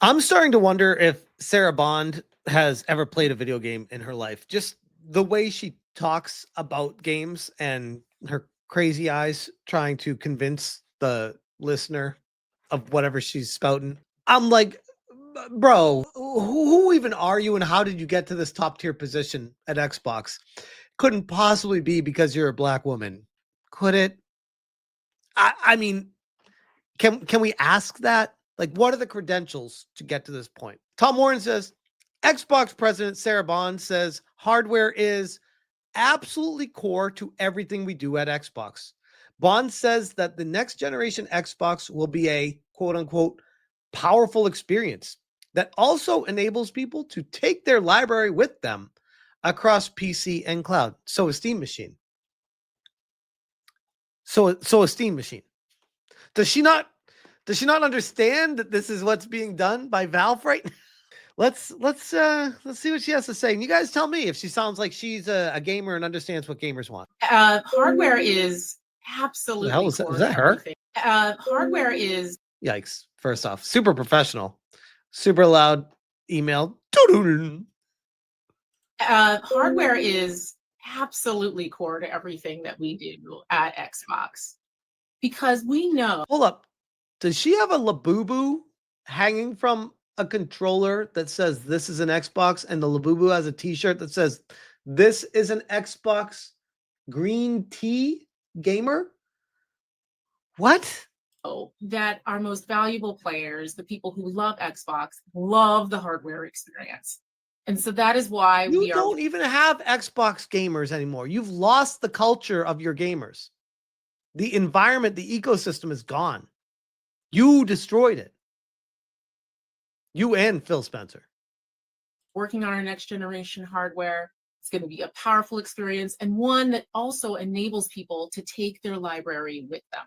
I'm starting to wonder if Sarah Bond has ever played a video game in her life. Just the way she talks about games and her crazy eyes trying to convince the listener of whatever she's spouting. I'm like, bro, who even are you and how did you get to this top tier position at Xbox? Couldn't possibly be because you're a black woman. Could it? I mean, can we ask that? Like, what are the credentials to get to this point? Tom Moron says, Xbox president Sarah Bond says hardware is absolutely core to everything we do at Xbox. Bond says that the next generation Xbox will be a quote unquote powerful experience that also enables people to take their library with them across PC and cloud. So a Steam machine. So a Steam machine. Does she not understand that this is what's being done by Valve right now? Let's see what she has to say. And you guys tell me if she sounds like she's a gamer and understands what gamers want. Hardware is absolutely. The hell is that? Is that her? Hardware is. Yikes! First off, super professional, super loud email. Hardware is absolutely core to everything that we do at Xbox because we know. Hold up, does she have a Labubu hanging from a controller that says this is an Xbox, and the Labubu has a T-shirt that says this is an Xbox green tea gamer? What? Oh, that our most valuable players, the people who love Xbox, love the hardware experience. And so that is why you don't even have Xbox gamers anymore. You've lost the culture of your gamers. The environment, the ecosystem is gone. You destroyed it. You and Phil Spencer. Working on our next generation hardware. It's going to be a powerful experience and one that also enables people to take their library with them.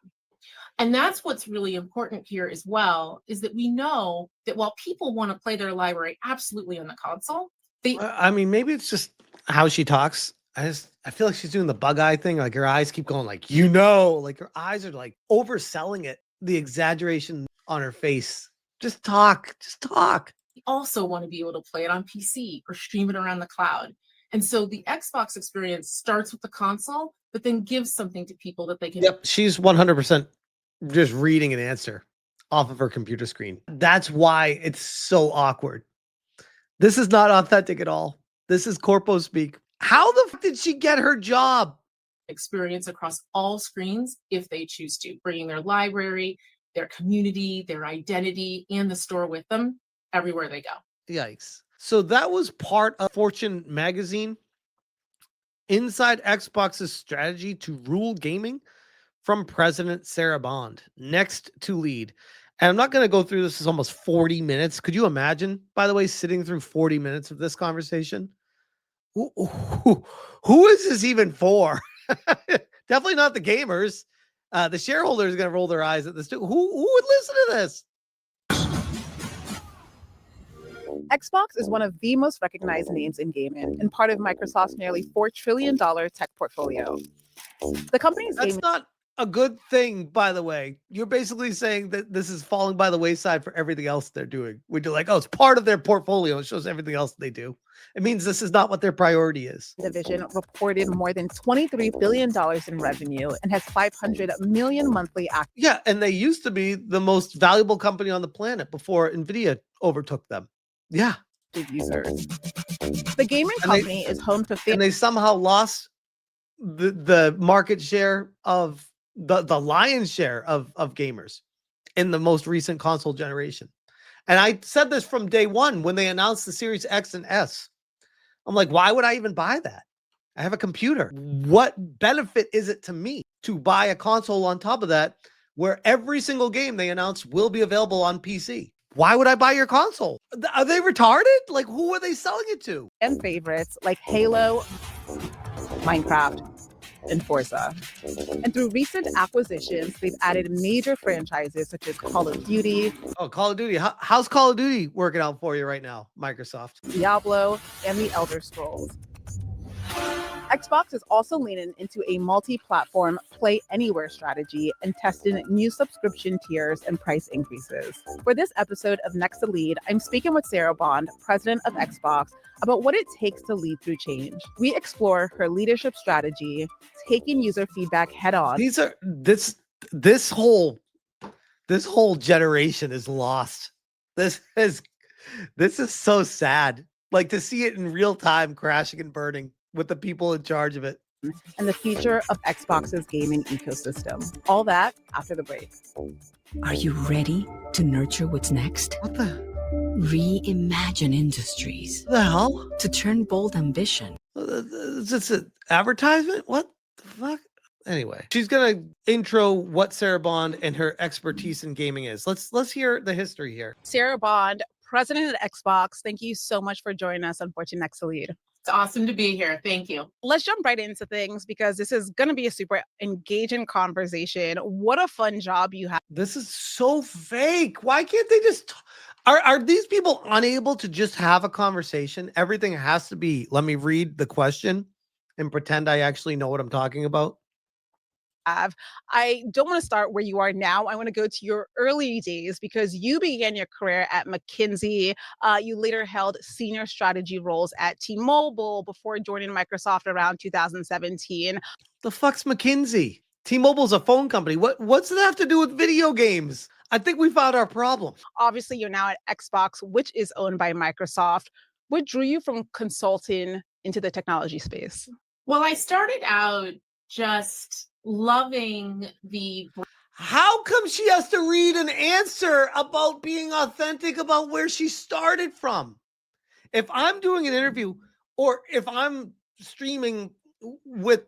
And that's what's really important here as well, is that we know that while people want to play their library absolutely on the console, I mean, maybe it's just how she talks. I feel like she's doing the bug eye thing. Like her eyes keep going like, like her eyes are like overselling it. The exaggeration on her face. Just talk. We also want to be able to play it on PC or stream it around the cloud. And so the Xbox experience starts with the console, but then gives something to people that they can. Yep, she's 100% just reading an answer off of her computer screen. That's why it's so awkward. This is not authentic at all. This is corpo speak. How the fuck did she get her job? Experience across all screens if they choose to, bringing their library, their community, their identity, and the store with them everywhere they go. Yikes. So that was part of Fortune magazine. Inside Xbox's strategy to rule gaming from President Sarah Bond. Next to lead. And I'm not going to go through this. It's almost 40 minutes. Could you imagine, by the way, sitting through 40 minutes of this conversation? Who is this even for? Definitely not the gamers. The shareholders are going to roll their eyes at this too. Who would listen to this? Xbox is one of the most recognized names in gaming and part of Microsoft's nearly $4 trillion tech portfolio. The company's That's not a good thing, by the way. You're basically saying that this is falling by the wayside for everything else they're doing. We're like, oh, it's part of their portfolio. It shows everything else they do. It means this is not what their priority is. Division reported more than $23 billion in revenue and has 500 million monthly active. Yeah, and they used to be the most valuable company on the planet before NVIDIA overtook them. Yeah. Users. The gaming company is home to... And they somehow lost the market share of the lion's share of gamers in the most recent console generation. And I said this from day one when they announced the Series X and S. I'm like, why would I even buy that? I have a computer. What benefit is it to me to buy a console on top of that where every single game they announced will be available on PC? Why would I buy your console? Are they retarded? Like, who are they selling it to? And favorites like Halo, Minecraft, and Forza. And through recent acquisitions, they've added major franchises such as Call of Duty. Oh, Call of Duty. How's Call of Duty working out for you right now, Microsoft? Diablo, and the Elder Scrolls. Xbox is also leaning into a multi-platform play anywhere strategy and testing new subscription tiers and price increases. For this episode of Next to Lead, I'm speaking with Sarah Bond, president of Xbox, about what it takes to lead through change. We explore her leadership strategy, taking user feedback head on. This whole generation is lost. This is so sad. Like to see it in real time crashing and burning with the people in charge of it. And the future of Xbox's gaming ecosystem. All that after the break. Are you ready to nurture what's next? What the Reimagine industries. hell? To turn bold ambition. Is this an advertisement? What the fuck? Anyway, she's gonna intro what Sarah Bond and her expertise in gaming is. Let's hear the history here. Sarah Bond, president of Xbox, thank you so much for joining us on Fortune Next to Lead. It's awesome to be here. Thank you. Let's jump right into things because this is going to be a super engaging conversation. What a fun job you have. This is so fake. Why can't they just are these people unable to just have a conversation? Everything has to be, let me read the question and pretend I actually know what I'm talking about. I don't want to start where you are now. I want to go to your early days because you began your career at McKinsey. You later held senior strategy roles at T-Mobile before joining Microsoft around 2017. The fuck's McKinsey? T-Mobile's a phone company. What's that have to do with video games? I think we found our problem. Obviously, you're now at Xbox, which is owned by Microsoft. What drew you from consulting into the technology space? Well, I started out just loving the. How come she has to read an answer about being authentic about where she started from? If I'm doing an interview or if I'm streaming with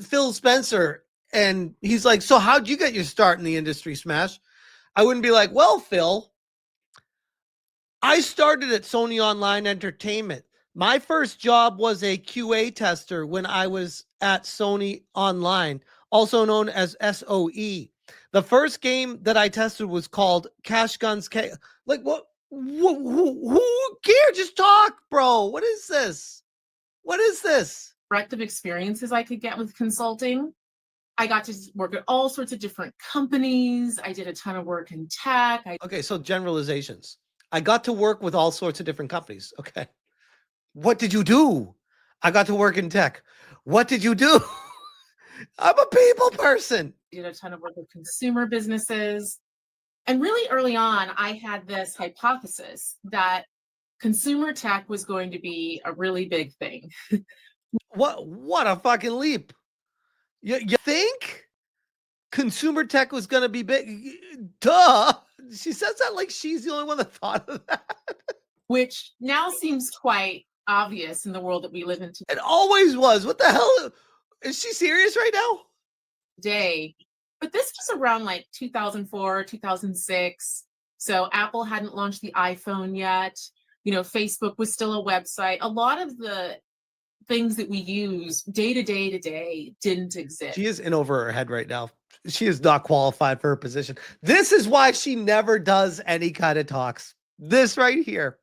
Phil Spencer and he's like, so how'd you get your start in the industry, Smash? I wouldn't be like, well, Phil, I started at Sony Online Entertainment. My first job was a QA tester when I was at Sony Online, also known as SOE. The first game that I tested was called Cash Guns K. Like, what? Who cares? Just talk, bro. What is this? What is this? Breadth of experiences I could get with consulting. I got to work at all sorts of different companies. I did a ton of work in tech. Okay, so generalizations. I got to work with all sorts of different companies. Okay. What did you do? I got to work in tech. What did you do? I'm a people person. I did a ton of work with consumer businesses. And really early on, I had this hypothesis that consumer tech was going to be a really big thing. What a fucking leap. You think consumer tech was going to be big? Duh. She says that like she's the only one that thought of that. Which now seems quite obvious in the world that we live in It always was. What the hell? Is she serious right now? today. But this was around like 2004, 2006. So Apple hadn't launched the iPhone yet. You know, Facebook was still a website. A lot of the things that we use day to day didn't exist. She is in over her head right now. She is not qualified for her position. This is why she never does any kind of talks. This right here.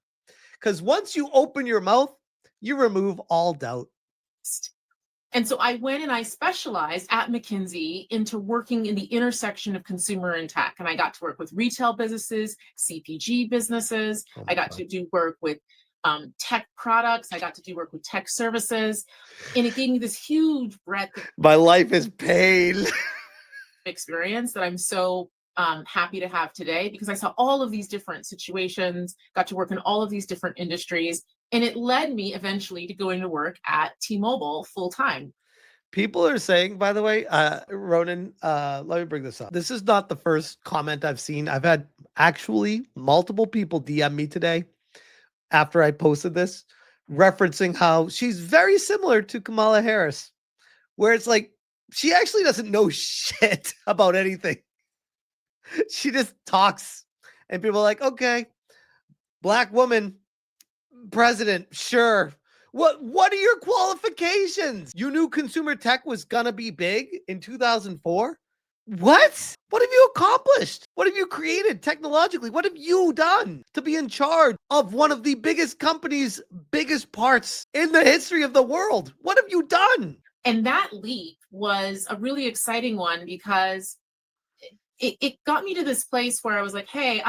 Because once you open your mouth, you remove all doubt. And so I went and I specialized at McKinsey into working in the intersection of consumer and tech. And I got to work with retail businesses, CPG businesses. I got to do work with tech products. I got to do work with tech services. And it gave me this huge breadth of My life is pain. experience that I'm so happy to have today, because I saw all of these different situations, got to work in all of these different industries. And it led me eventually to going to work at T-Mobile full time. People are saying, by the way, Ronan, let me bring this up. This is not the first comment I've seen. I've had actually multiple people DM me today after I posted this, referencing how she's very similar to Kamala Harris, where it's like, she actually doesn't know shit about anything. She just talks and people are like, okay, black woman, president, sure. What are your qualifications? You knew consumer tech was gonna be big in 2004? What? What have you accomplished? What have you created technologically? What have you done to be in charge of one of the biggest companies, biggest parts in the history of the world? What have you done? And that leap was a really exciting one because it got me to this place where I was like, hey,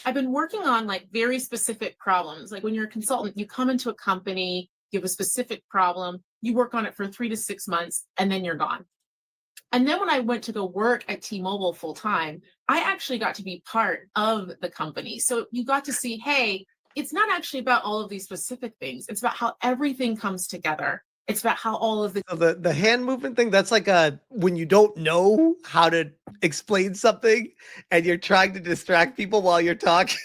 I've been working on like very specific problems. Like when you're a consultant, you come into a company, you have a specific problem, you work on it for 3 to 6 months, and then you're gone. And then when I went to go work at T-Mobile full time, I actually got to be part of the company. So you got to see, hey, it's not actually about all of these specific things. It's about how everything comes together. It's about how all of the So the hand movement thing, that's like a when you don't know how to explain something and you're trying to distract people while you're talking.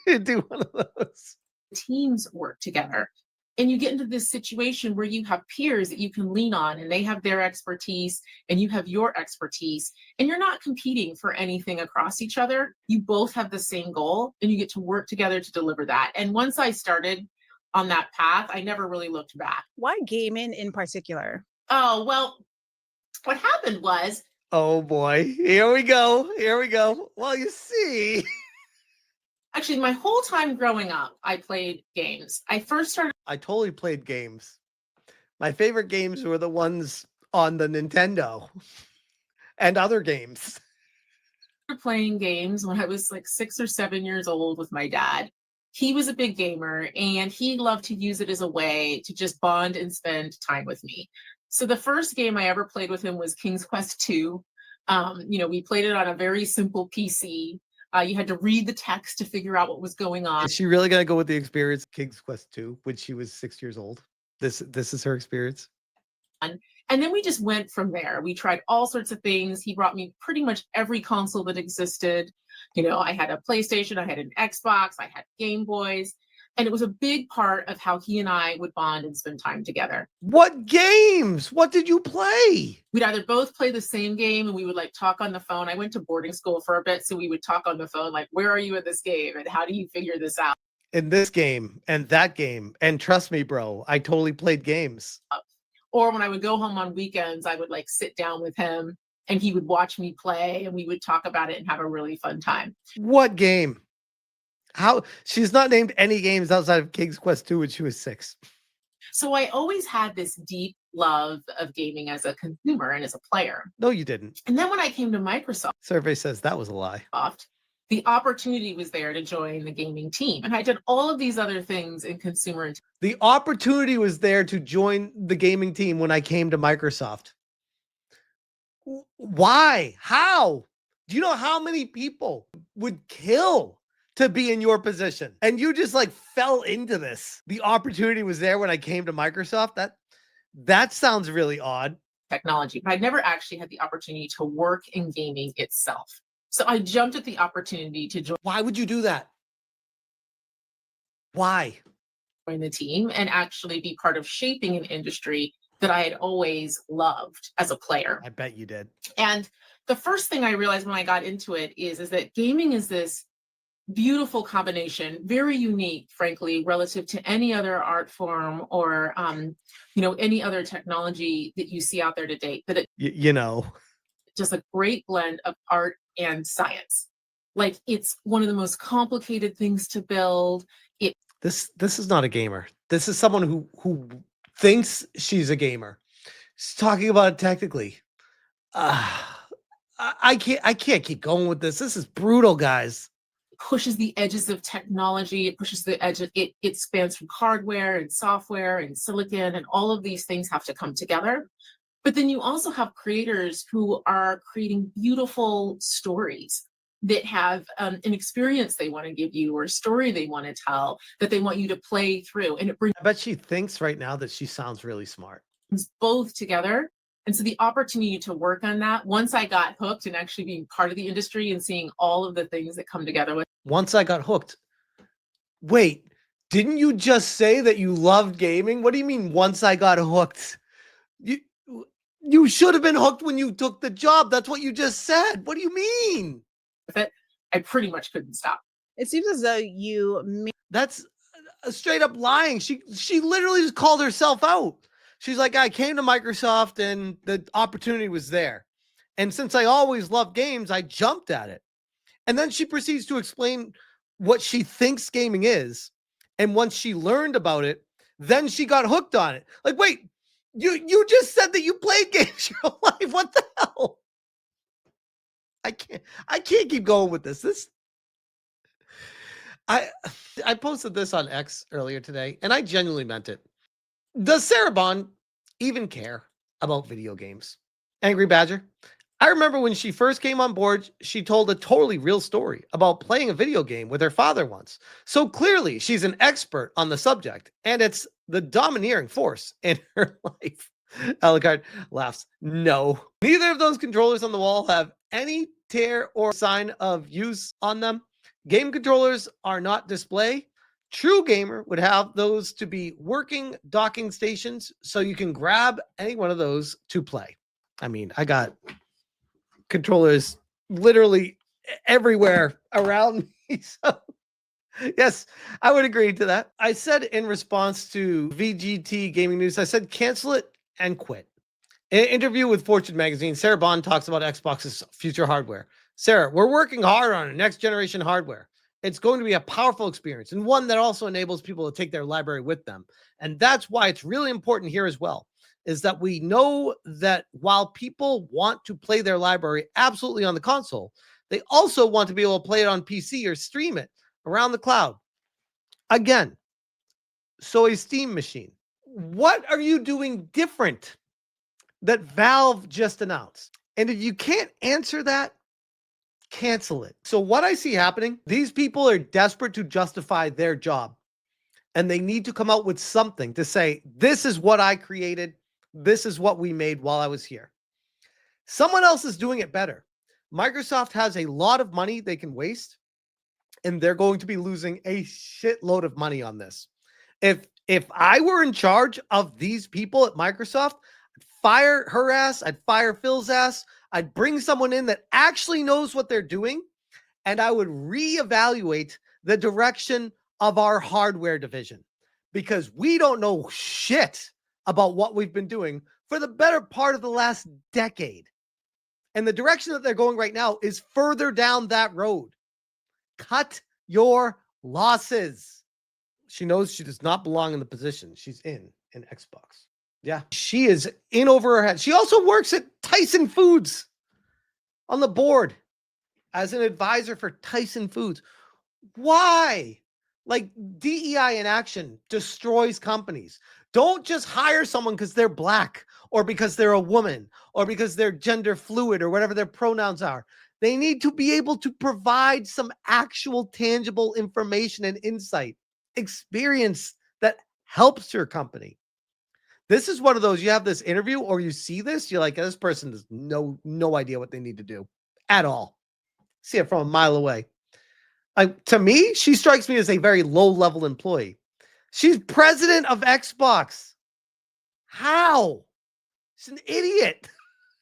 Do one of those. teams work together. And you get into this situation where you have peers that you can lean on, and they have their expertise and you have your expertise, and you're not competing for anything across each other. You both have the same goal and you get to work together to deliver that. And once I started on that path, I never really looked back. Why gaming in particular? Oh, well, what happened was Oh boy, here we go. Here we go. Well, you see, actually my whole time growing up, I played games. I first started I totally played games. My favorite games were the ones on the Nintendo and other games. playing games when I was like 6 or 7 years old with my dad. He was a big gamer and he loved to use it as a way to just bond and spend time with me. So the first game I ever played with him was King's Quest 2. We played it on a very simple PC. You had to read the text to figure out what was going on. Is she really gonna go with the experience of King's Quest 2 when she was 6 years old? This is her experience. And then we just went from there. We tried all sorts of things. He brought me pretty much every console that existed. I had a PlayStation, I had an Xbox, I had Game Boys. And it was a big part of how he and I would bond and spend time together. What games? What did you play? We'd either both play the same game and we would like talk on the phone. I went to boarding school for a bit, so we would talk on the phone, like, where are you in this game? And how do you figure this out? In this game and that game. And trust me, bro, I totally played games. Or when I would go home on weekends, I would like sit down with him and he would watch me play and we would talk about it and have a really fun time. What game? How she's not named any games outside of King's Quest 2 when she was 6. So I always had this deep love of gaming as a consumer and as a player. No, you didn't. And then when I came to Microsoft, Survey says that was a lie. the opportunity was there to join the gaming team. And I did all of these other things in consumer. The opportunity was there to join the gaming team when I came to Microsoft. Why? How? Do you know how many people would kill to be in your position? And you just like fell into this. The opportunity was there when I came to Microsoft. That sounds really odd. Technology, but I never actually had the opportunity to work in gaming itself. So I jumped at the opportunity to join Why would you do that? Why? the team and actually be part of shaping an industry that I had always loved as a player. I bet you did. And the first thing I realized when I got into it is that gaming is this beautiful combination, very unique, frankly, relative to any other art form or any other technology that you see out there to date. That it's just a great blend of art and science. Like it's one of the most complicated things to build. This is not a gamer. This is someone who thinks she's a gamer. She's talking about it technically. I can't keep going with this. This is brutal, guys. Pushes the edges of technology. It pushes the edge of it. It spans from hardware and software and silicon, and all of these things have to come together. But then you also have creators who are creating beautiful stories that have an experience they want to give you or a story they want to tell that they want you to play through. And it brings I bet she thinks right now that she sounds really smart. both together. And so the opportunity to work on that, once I got hooked and actually being part of the industry and seeing all of the things that come together with. Once I got hooked. Wait, didn't you just say that you loved gaming? What do you mean once I got hooked? You should have been hooked when you took the job. That's what you just said. What do you mean? It, I pretty much couldn't stop. It seems as though you That's a straight up lying. She literally just called herself out. She's like, I came to Microsoft and the opportunity was there. And since I always loved games, I jumped at it. And then she proceeds to explain what she thinks gaming is. And once she learned about it, then she got hooked on it. Like, wait, you just said that you played games your whole life. What the hell? I can't keep going with this. I posted this on X earlier today, and I genuinely meant it. Does Sarah Bond even care about video games? Angry Badger. I remember when she first came on board, she told a totally real story about playing a video game with her father once. So clearly, she's an expert on the subject, and it's the domineering force in her life. Alucard laughs. No. Neither of those controllers on the wall have any tear or sign of use on them. Game controllers are not display. True gamer would have those to be working docking stations, so you can grab any one of those to play. I mean, I got controllers literally everywhere around me. So yes, I would agree to that. I said in response to VGT Gaming News, I said cancel it and quit. In an interview with Fortune magazine, Sarah Bond talks about Xbox's future hardware. Sarah, we're working hard on a next generation hardware. It's going to be a powerful experience and one that also enables people to take their library with them. And that's why it's really important here as well, is that we know that while people want to play their library absolutely on the console, they also want to be able to play it on PC or stream it around the cloud. Again, so a Steam machine. What are you doing different that Valve just announced? And if you can't answer that, cancel it. So what I see happening, these people are desperate to justify their job. And they need to come out with something to say, this is what I created. This is what we made while I was here. Someone else is doing it better. Microsoft has a lot of money they can waste, and they're going to be losing a shitload of money on this. If I were in charge of these people at Microsoft, I'd fire her ass, I'd fire Phil's ass, I'd bring someone in that actually knows what they're doing, and I would reevaluate the direction of our hardware division, because we don't know shit about what we've been doing for the better part of the last decade. And the direction that they're going right now is further down that road. Cut your losses. She knows she does not belong in the position she's in Xbox. Yeah, she is in over her head. She also works at Tyson Foods on the board as an advisor for Tyson Foods. Why? Like, DEI in action destroys companies. Don't just hire someone because they're black or because they're a woman or because they're gender fluid or whatever their pronouns are. They need to be able to provide some actual tangible information and insight, experience that helps your company. This is one of those, you have this interview or you see this, you're like, this person has no idea what they need to do at all. See it from a mile away. To me, she strikes me as a very low-level employee. She's president of Xbox. How? She's an idiot.